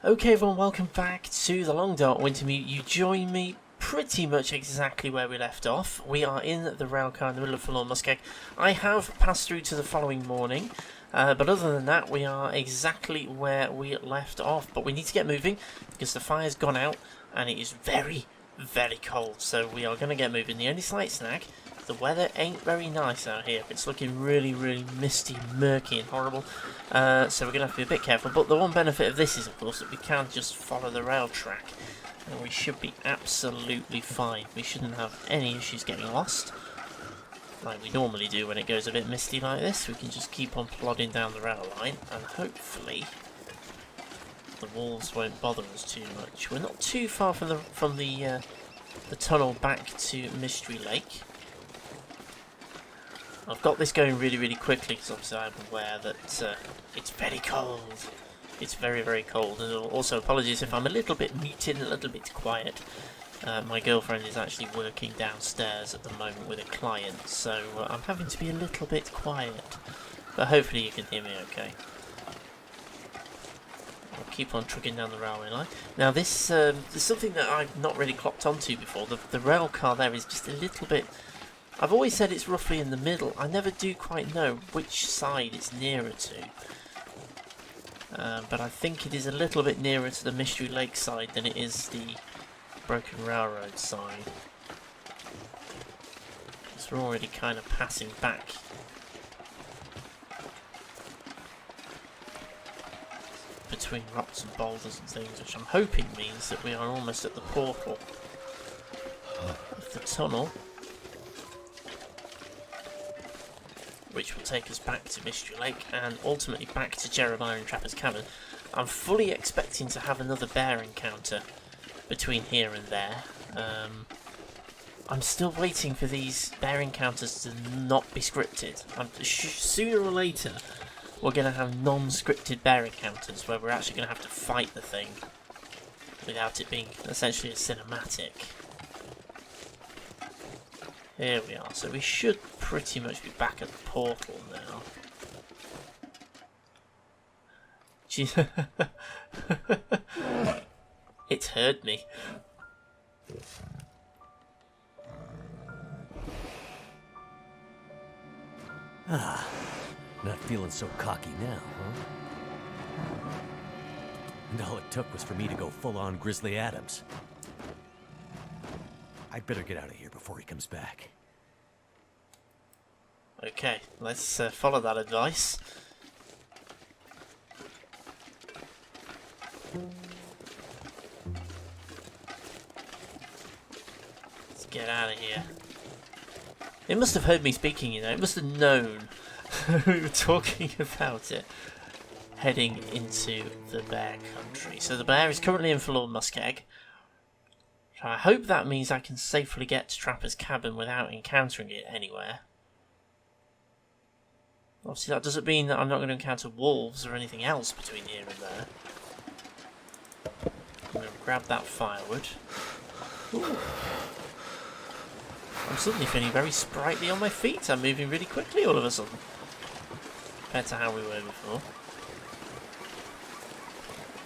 Okay everyone, welcome back to the Long Dark Wintermute. You join me pretty much exactly where we left off. We are in the railcar in the middle of Forlorn Muskeg. I have passed through to the following morning, but other than that we are exactly where we left off. But we need to get moving because the fire's gone out and it is very, very cold. So we are going to get moving. The only slight snag, the weather ain't very nice out here. It's looking really, really misty, murky and horrible. So we're going to have to be a bit careful. But the one benefit of this is, of course, that we can just follow the rail track. And we should be absolutely fine. We shouldn't have any issues getting lost, like we normally do when it goes a bit misty like this. We can just keep on plodding down the rail line, and hopefully the wolves won't bother us too much. We're not too far from the tunnel back to Mystery Lake. I've got this going really, really quickly because obviously I'm aware that it's very cold. It's very, very cold. And also, apologies if I'm a little bit muted and a little bit quiet. My girlfriend is actually working downstairs at the moment with a client, so I'm having to be a little bit quiet. But hopefully you can hear me okay. I'll keep on trucking down the railway line. Now this is something that I've not really clocked onto before. The rail car there is just a little bit... I've always said it's roughly in the middle. I never do quite know which side it's nearer to. But I think it is a little bit nearer to the Mystery Lake side than it is the Broken Railroad side. So we're already kind of passing back. Between rocks and boulders and things, which I'm hoping means that we are almost at the portal of the tunnel, which will take us back to Mystery Lake and ultimately back to Jeremiah and Trapper's Cabin. I'm fully expecting to have another bear encounter between here and there. I'm still waiting for these bear encounters to not be scripted. Sooner or later, we're going to have non-scripted bear encounters where we're actually going to have to fight the thing without it being essentially a cinematic. Here we are, so we should pretty much be back at the portal now. Jeez. It's heard me. Ah, not feeling so cocky now, huh? And all it took was for me to go full-on Grizzly Adams. I'd better get out of here before he comes back. Okay, let's follow that advice. Let's get out of here. It must have heard me speaking, you know. It must have known we were talking about it. Heading into the bear country. So the bear is currently in Forlorn Muskeg. So I hope that means I can safely get to Trapper's Cabin without encountering it anywhere. Obviously that doesn't mean that I'm not going to encounter wolves or anything else between here and there. I'm going to grab that firewood. Ooh. I'm suddenly feeling very sprightly on my feet. I'm moving really quickly all of a sudden, compared to how we were before.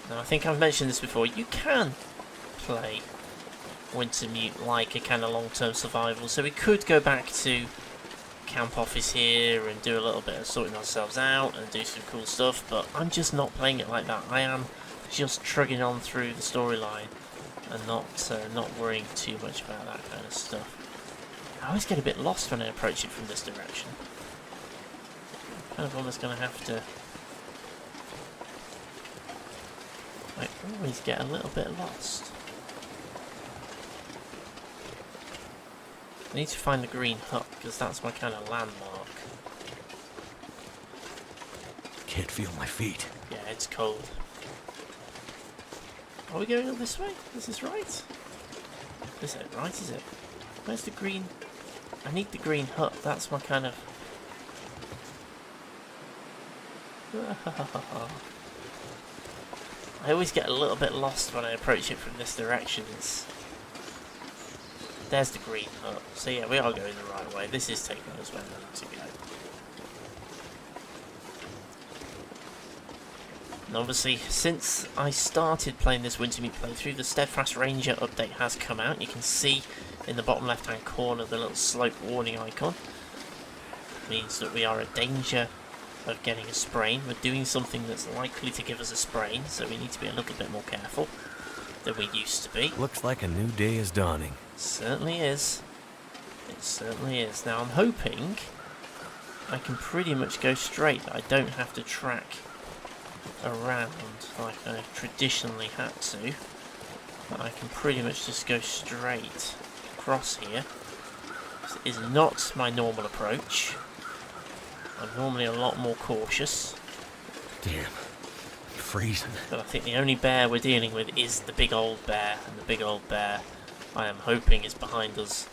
Now I think I've mentioned this before. You can play Wintermute like a kind of long-term survival, so we could go back to camp office here and do a little bit of sorting ourselves out and do some cool stuff, but I'm just not playing it like that. I am just trudging on through the storyline and not worrying too much about that kind of stuff. I always get a bit lost when I approach it from this direction. I'm kind of almost going to have to... I always get a little bit lost. I need to find the green hut, because that's my kind of landmark. Can't feel my feet. Yeah, it's cold. Are we going up this way? Is this right? This ain't right, is it? Where's the green... I need the green hut, that's my kind of... I always get a little bit lost when I approach it from this direction. There's the green hut. So yeah, we are going the right way. This is taking us where we need to go. And obviously, since I started playing this Wintermute playthrough, the Steadfast Ranger update has come out. You can see in the bottom left-hand corner the little slope warning icon. It means that we are in danger of getting a sprain. We're doing something that's likely to give us a sprain, so we need to be a little bit more careful than we used to be. Looks like a new day is dawning. Certainly is. It certainly is. Now I'm hoping I can pretty much go straight. I don't have to track around like I traditionally had to. But I can pretty much just go straight across here. This is not my normal approach. I'm normally a lot more cautious. Damn. Freezing. But I think the only bear we're dealing with is the big old bear. And the big old bear, I am hoping, is behind us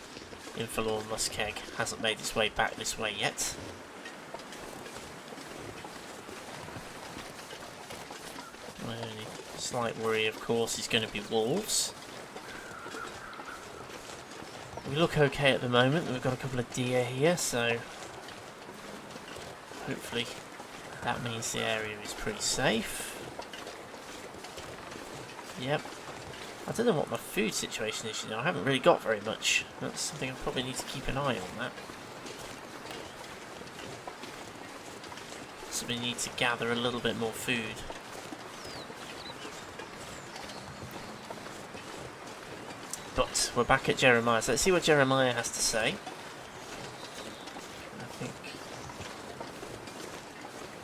in Forlorn Muskeg. Hasn't made its way back this way yet. My only slight worry, of course, is going to be wolves. We look okay at the moment. We've got a couple of deer here, so hopefully that means the area is pretty safe. Yep. I don't know what my food situation is, you know. I haven't really got very much. That's something I probably need to keep an eye on, that. So we need to gather a little bit more food. But we're back at Jeremiah, so let's see what Jeremiah has to say. I think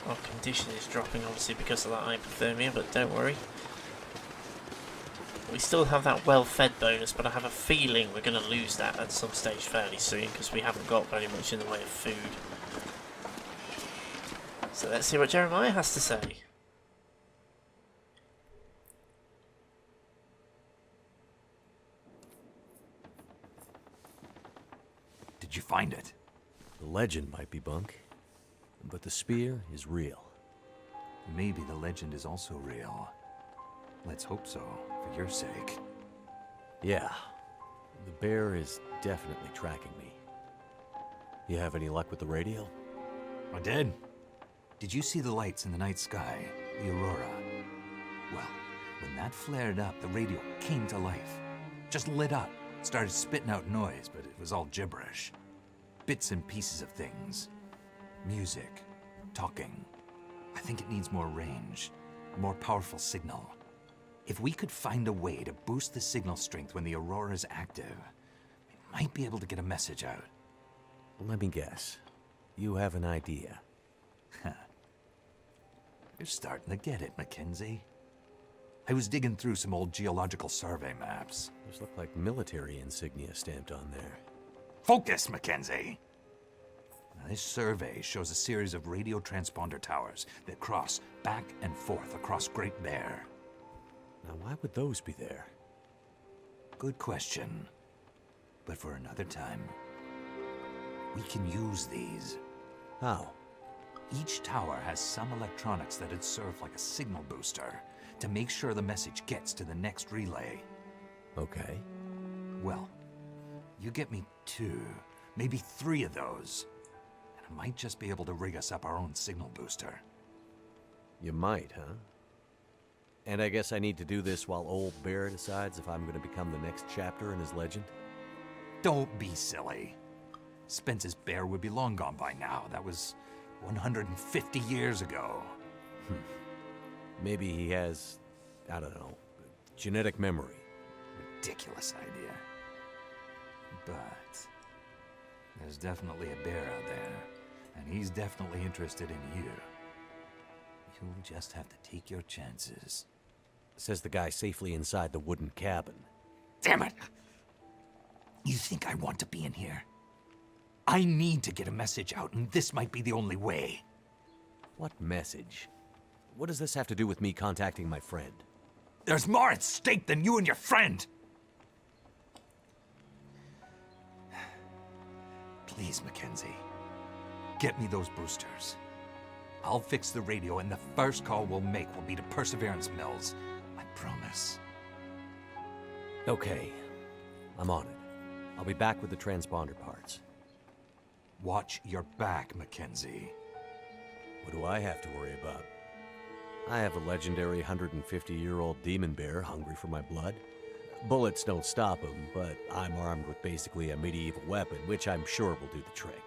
our condition is dropping, obviously, because of that hypothermia, but don't worry. We still have that well-fed bonus, but I have a feeling we're going to lose that at some stage fairly soon, because we haven't got very much in the way of food. So let's see what Jeremiah has to say. Did you find it? The legend might be bunk, but the spear is real. Maybe the legend is also real. Let's hope so, for your sake. Yeah, the bear is definitely tracking me. You have any luck with the radio? I did. Did you see the lights in the night sky? The aurora? Well, when that flared up, the radio came to life. Just lit up. Started spitting out noise, but it was all gibberish. Bits and pieces of things. Music. Talking. I think it needs more range. A more powerful signal. If we could find a way to boost the signal strength when the aurora is active, we might be able to get a message out. Let me guess. You have an idea. You're starting to get it, Mackenzie. I was digging through some old geological survey maps. Those look like military insignia stamped on there. Focus, Mackenzie! Now, this survey shows a series of radio transponder towers that cross back and forth across Great Bear. Now, why would those be there? Good question. But for another time. We can use these. How? Each tower has some electronics that'd serve like a signal booster to make sure the message gets to the next relay. Okay. Well, you get me 2, maybe 3 of those, and I might just be able to rig us up our own signal booster. You might, huh? And I guess I need to do this while old Bear decides if I'm going to become the next chapter in his legend? Don't be silly. Spence's bear would be long gone by now. That was 150 years ago. Maybe he has, I don't know, genetic memory. Ridiculous idea. But there's definitely a bear out there, and he's definitely interested in you. You'll just have to take your chances. Says the guy safely inside the wooden cabin. Damn it! You think I want to be in here? I need to get a message out, and this might be the only way. What message? What does this have to do with me contacting my friend? There's more at stake than you and your friend! Please, Mackenzie. Get me those boosters. I'll fix the radio, and the first call we'll make will be to Perseverance Mills. I promise. Okay. I'm on it. I'll be back with the transponder parts. Watch your back, Mackenzie. What do I have to worry about? I have a legendary 150-year-old demon bear hungry for my blood. Bullets don't stop him, but I'm armed with basically a medieval weapon, which I'm sure will do the trick.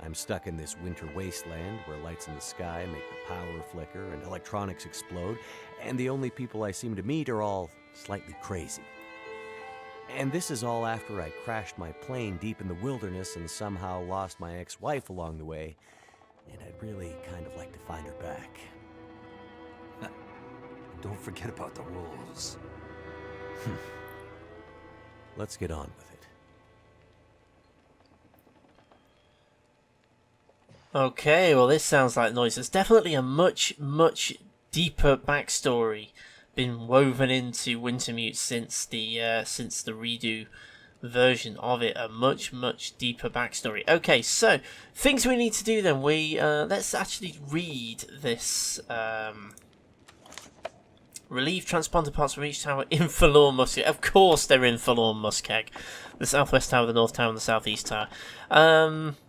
I'm stuck in this winter wasteland where lights in the sky make the power flicker and electronics explode, and the only people I seem to meet are all slightly crazy. And this is all after I crashed my plane deep in the wilderness and somehow lost my ex-wife along the way, and I'd really kind of like to find her back. Don't forget about the wolves. Let's get on with it. Okay, well this sounds like noise. There's definitely a much deeper backstory been woven into Wintermute since the redo version of it. A much deeper backstory. Okay, so things we need to do then. We let's actually read this. Relieve transponder parts from each tower in Forlorn Muskeg. Of course they're in Forlorn Muskeg. The southwest tower, the north tower, and the southeast tower.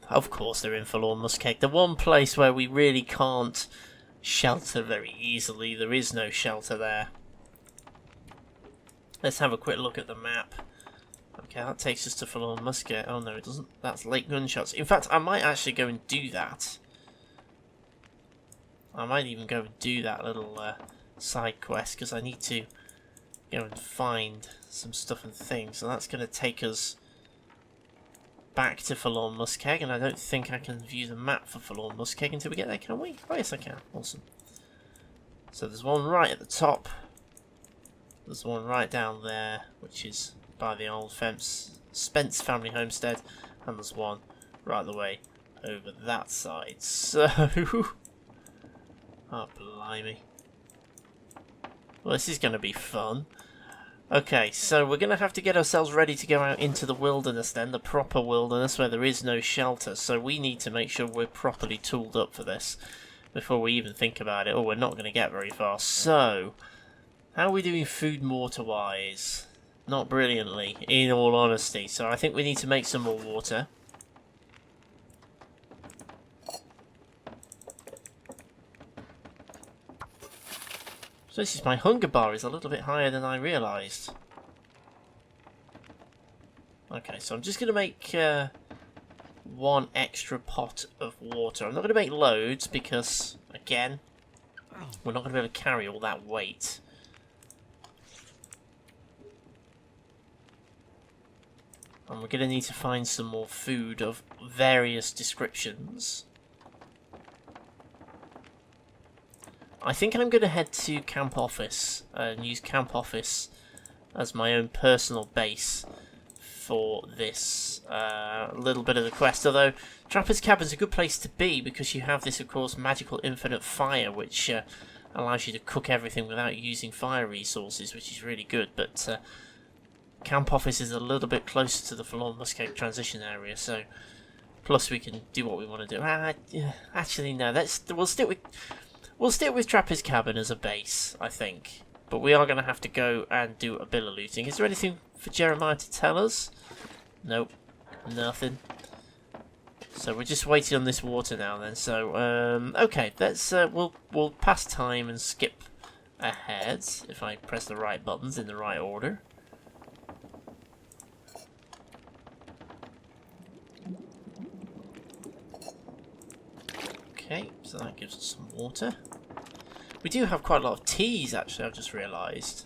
Of course they're in Forlorn Muskeg. The one place where we really can't shelter very easily. There is no shelter there. Let's have a quick look at the map. Okay, that takes us to Forlorn Muskeg. Oh no, it doesn't. That's Lake Gunshots. In fact, I might actually go and do that. I might even go and do that little side quest, because I need to go and find some stuff and things. So that's going to take us back to Forlorn Muskeg, and I don't think I can view the map for Forlorn Muskeg until we get there, can we? Oh yes I can. Awesome. So there's one right at the top. There's one right down there, which is by the old Spence family homestead, and there's one right the way over that side. So, oh blimey. Well, this is going to be fun. Okay, so we're going to have to get ourselves ready to go out into the wilderness then, the proper wilderness where there is no shelter. So we need to make sure we're properly tooled up for this before we even think about it. Oh, we're not going to get very far. So, how are we doing food and water wise? Not brilliantly, in all honesty. So I think we need to make some more water. So this is my hunger bar is a little bit higher than I realised. Okay, so I'm just going to make one extra pot of water. I'm not going to make loads because, again, we're not going to be able to carry all that weight. And we're going to need to find some more food of various descriptions. I think I'm going to head to Camp Office and use Camp Office as my own personal base for this little bit of the quest. Although Trapper's Cabin is a good place to be because you have this, of course, magical infinite fire, which allows you to cook everything without using fire resources, which is really good. But Camp Office is a little bit closer to the Forlorn Muskeg transition area, so plus we can do what we want to do. Actually, no. We'll stick with Trapper's Cabin as a base, I think. But we are going to have to go and do a bit of looting. Is there anything for Jeremiah to tell us? Nope. Nothing. So we're just waiting on this water now then. So, okay. Let's, we'll pass time and skip ahead. If I press the right buttons in the right order. Okay, so that gives us some water. We do have quite a lot of teas, actually, I've just realised.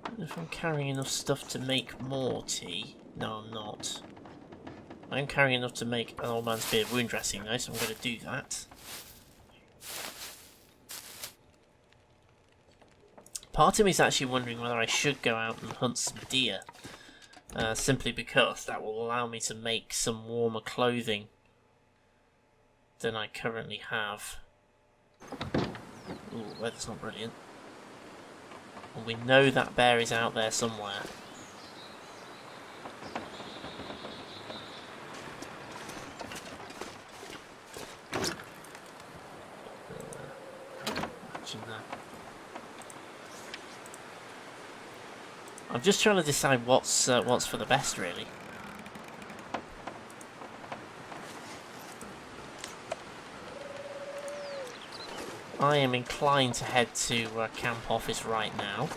I don't know if I'm carrying enough stuff to make more tea. No, I'm not. I'm carrying enough to make an old man's beard wound dressing, though, so I'm going to do that. Part of me is actually wondering whether I should go out and hunt some deer. Simply because that will allow me to make some warmer clothing than I currently have. Ooh, weather's not brilliant. And we know that bear is out there somewhere. Imagine that. I'm just trying to decide what's for the best, really. I am inclined to head to camp office right now.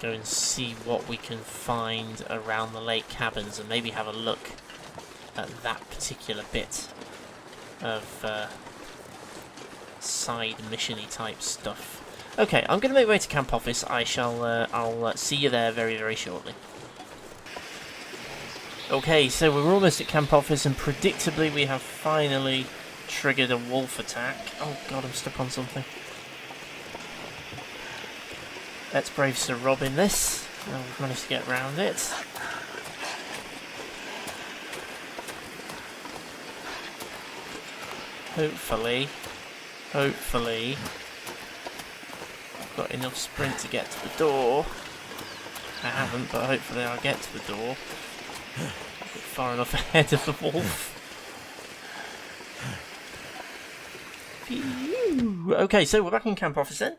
Go and see what we can find around the lake cabins and maybe have a look at that particular bit of side mission-y type stuff. Okay, I'm going to make my way to camp office. I'll see you there very, very shortly. Okay, so we're almost at camp office, and predictably we have finally triggered a wolf attack. Oh god, I'm stuck on something. Let's brave Sir Robin this. Oh, we've managed to get around it. Hopefully, I've got enough sprint to get to the door. I haven't, but hopefully I'll get to the door. I'll get far enough ahead of the wolf. Phew. Okay, so we're back in camp office then.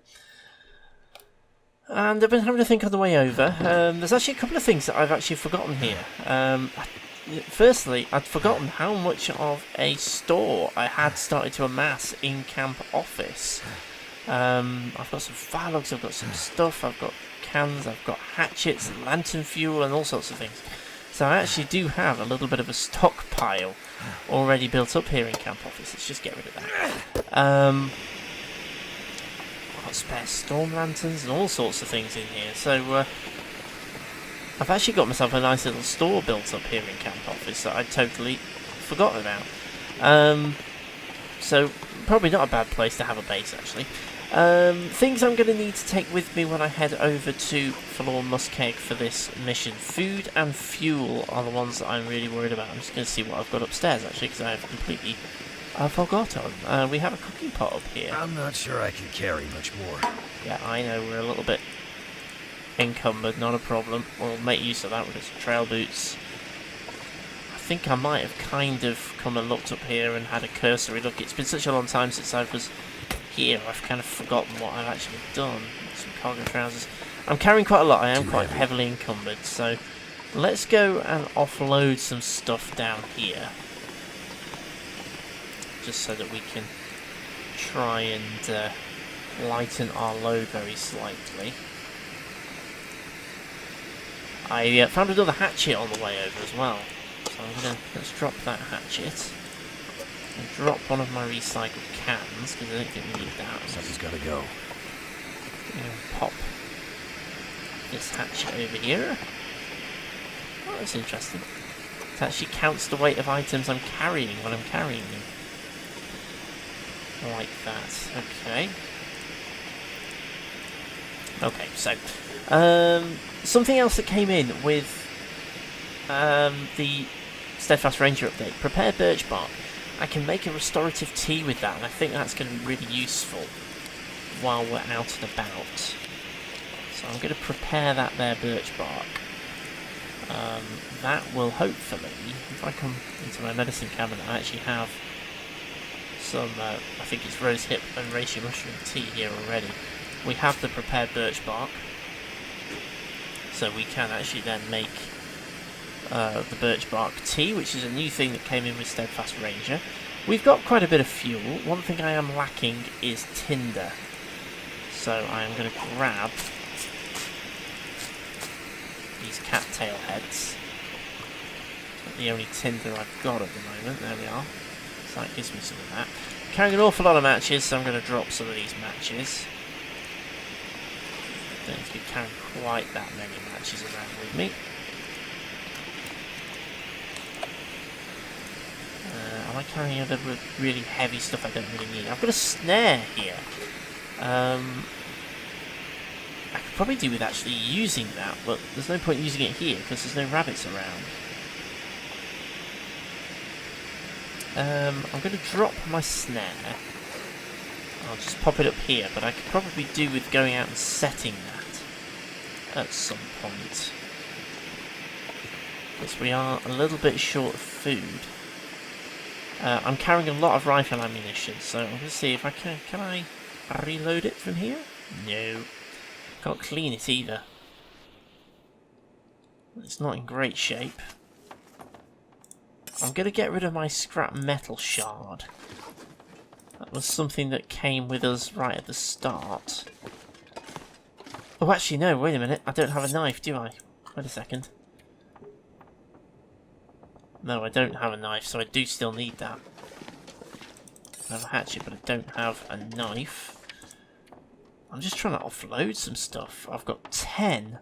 And I've been having to think on the way over. There's actually a couple of things that I've actually forgotten here. Firstly, I'd forgotten how much of a store I had started to amass in camp office. I've got some fire logs, I've got some stuff, I've got cans, I've got hatchets, lantern fuel, and all sorts of things. So I actually do have a little bit of a stockpile already built up here in camp office. Let's just get rid of that. I've got spare storm lanterns and all sorts of things in here. So I've actually got myself a nice little store built up here in camp office that I'd totally forgotten about. So probably not a bad place to have a base, actually. Things I'm going to need to take with me when I head over to Forlorn Muskeg for this mission. Food and fuel are the ones that I'm really worried about. I'm just going to see what I've got upstairs, actually, because I have completely forgotten. We have a cooking pot up here. I'm not sure I can carry much more. Yeah, I know, we're a little bit encumbered, not a problem. We'll make use of that with some trail boots. I think I might have kind of come and looked up here and had a cursory look. It's been such a long time since I was here, I've kind of forgotten what I've actually done. Some cargo trousers. I'm carrying quite a lot, I am quite heavily encumbered, so let's go and offload some stuff down here. Just so that we can try and lighten our load very slightly. I found another hatchet on the way over as well. So let's drop that hatchet. And drop one of my recycled cans, because I don't think we need that. Something's gotta go. And pop this hatchet over here. Oh, that's interesting. It actually counts the weight of items I'm carrying when I'm carrying them. Like that. Okay. Okay, so something else that came in with the Steadfast Ranger update. Prepare birch bark. I can make a restorative tea with that, and I think that's going to be really useful while we're out and about. So I'm going to prepare that there birch bark. That will hopefully, if I come into my medicine cabinet, I actually have some, I think it's rose hip and reishi mushroom tea here already. We have the prepared birch bark, so we can actually then make the birch bark tea, which is a new thing that came in with Steadfast Ranger. We've got quite a bit of fuel. One thing I am lacking is tinder, so I am going to grab these cattail heads. That's the only tinder I've got at the moment. There we are. So that gives me some of that. I'm carrying an awful lot of matches, so I'm going to drop some of these matches. Don't need to be carrying quite that many matches around with me. Am I carrying a little really heavy stuff I don't really need? I've got a snare here. I could probably do with actually using that, but there's no point using it here because there's no rabbits around. I'm going to drop my snare. I'll just pop it up here, but I could probably do with going out and setting that at some point. Because we are a little bit short of food. I'm carrying a lot of rifle ammunition, so I'm going to see if I can I reload it from here? No. Can't clean it either. It's not in great shape. I'm going to get rid of my scrap metal shard. That was something that came with us right at the start. Oh, actually, no, wait a minute. I don't have a knife, do I? Wait a second. No, I don't have a knife, so I do still need that. I have a hatchet, but I don't have a knife. I'm just trying to offload some stuff. I've got 10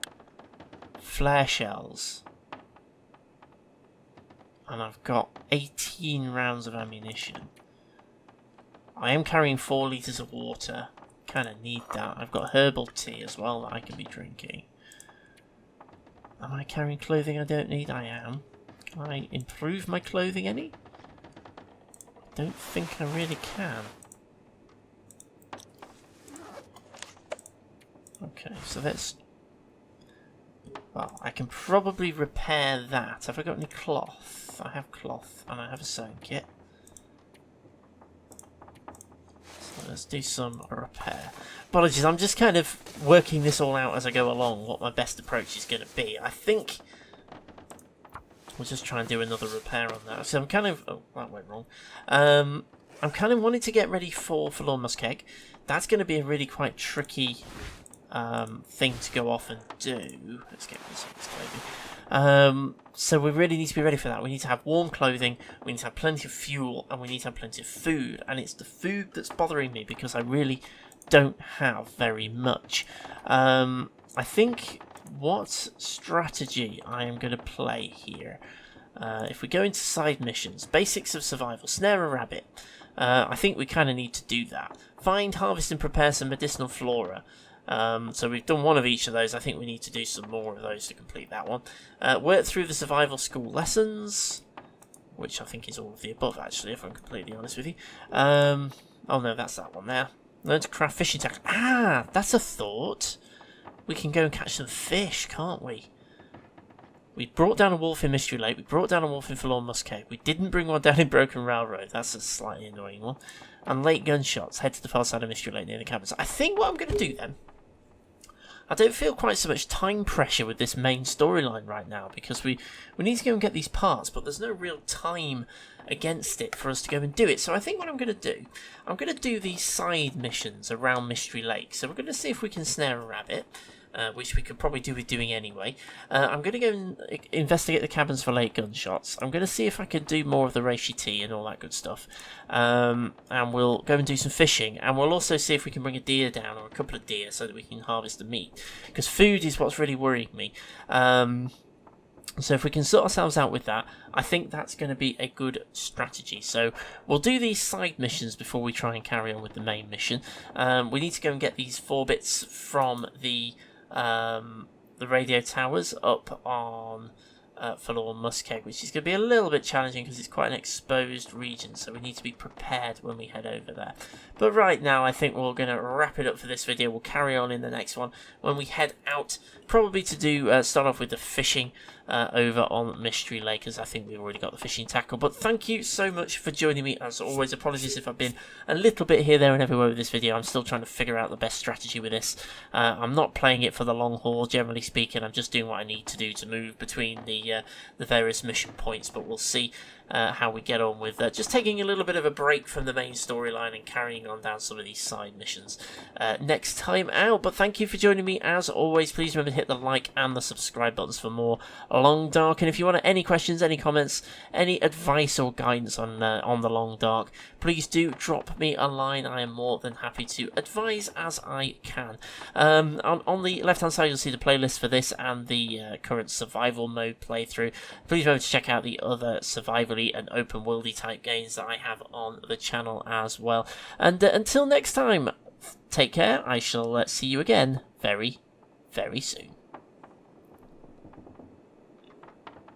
flare shells. And I've got 18 rounds of ammunition. I am carrying 4 litres of water. Kind of need that. I've got herbal tea as well that I can be drinking. Am I carrying clothing I don't need? I am. Can I improve my clothing any? I don't think I really can. Okay, so let's... Well, I can probably repair that. Have I got any cloth? I have cloth and I have a sewing kit. So let's do some repair. Apologies, I'm just kind of working this all out as I go along, what my best approach is going to be. I think we'll just try and do another repair on that. So I'm kind of... Oh, that went wrong. I'm kind of wanting to get ready for Forlorn Muskeg. That's going to be a really quite tricky thing to go off and do. Let's get this clothing. So we really need to be ready for that. We need to have warm clothing, we need to have plenty of fuel, and we need to have plenty of food. And it's the food that's bothering me because I really don't have very much. I think what strategy I am going to play here. If we go into side missions, basics of survival, snare a rabbit. I think we kind of need to do that. Find, harvest and prepare some medicinal flora. So we've done one of each of those. I think we need to do some more of those to complete that one. Work through the survival school lessons, which I think is all of the above, actually, if I'm completely honest with you. Oh no, that's that one there. Learn to craft fishing tackle. Ah, that's a thought. We can go and catch some fish, can't we? We brought down a wolf in Mystery Lake. We brought down a wolf in Forlorn Muskeg. We didn't bring one down in Broken Railroad. That's a slightly annoying one. And late gunshots. Head to the far side of Mystery Lake near the cabins. I think what I'm going to do then... I don't feel quite so much time pressure with this main storyline right now because we need to go and get these parts, but there's no real time against it for us to go and do it. So I think what I'm going to do, I'm going to do these side missions around Mystery Lake. So we're going to see if we can snare a rabbit, which we could probably do with doing anyway. I'm going to go and investigate the cabins for late gunshots. I'm going to see if I can do more of the reishi tea and all that good stuff. And we'll go and do some fishing. And we'll also see if we can bring a deer down or a couple of deer so that we can harvest the meat. Because food is what's really worrying me. So if we can sort ourselves out with that, I think that's going to be a good strategy. So we'll do these side missions before we try and carry on with the main mission. We need to go and get these 4 bits from the radio towers up on Forlorn Muskeg, which is going to be a little bit challenging because it's quite an exposed region, so we need to be prepared when we head over there. But right now I think we're going to wrap it up for this video. We'll carry on in the next one when we head out, probably to do start off with the fishing over on Mystery Lake, as I think we've already got the fishing tackle. But thank you so much for joining me as always. Apologies if I've been a little bit here, there and everywhere with this video. I'm still trying to figure out the best strategy with this. I'm not playing it for the long haul, generally speaking. I'm just doing what I need to do to move between the various mission points, but we'll see how we get on with just taking a little bit of a break from the main storyline and carrying on down some of these side missions next time out. But thank you for joining me as always. Please remember to hit the like and the subscribe buttons for more Long Dark, and if you want any questions, any comments, any advice or guidance on the Long Dark, please do drop me a line. I am more than happy to advise as I can. On the left hand side you'll see the playlist for this and the current survival mode playthrough. Please remember to check out the other survival-y and open worldy type games that I have on the channel as well. And until next time, take care. I shall see you again very, very soon.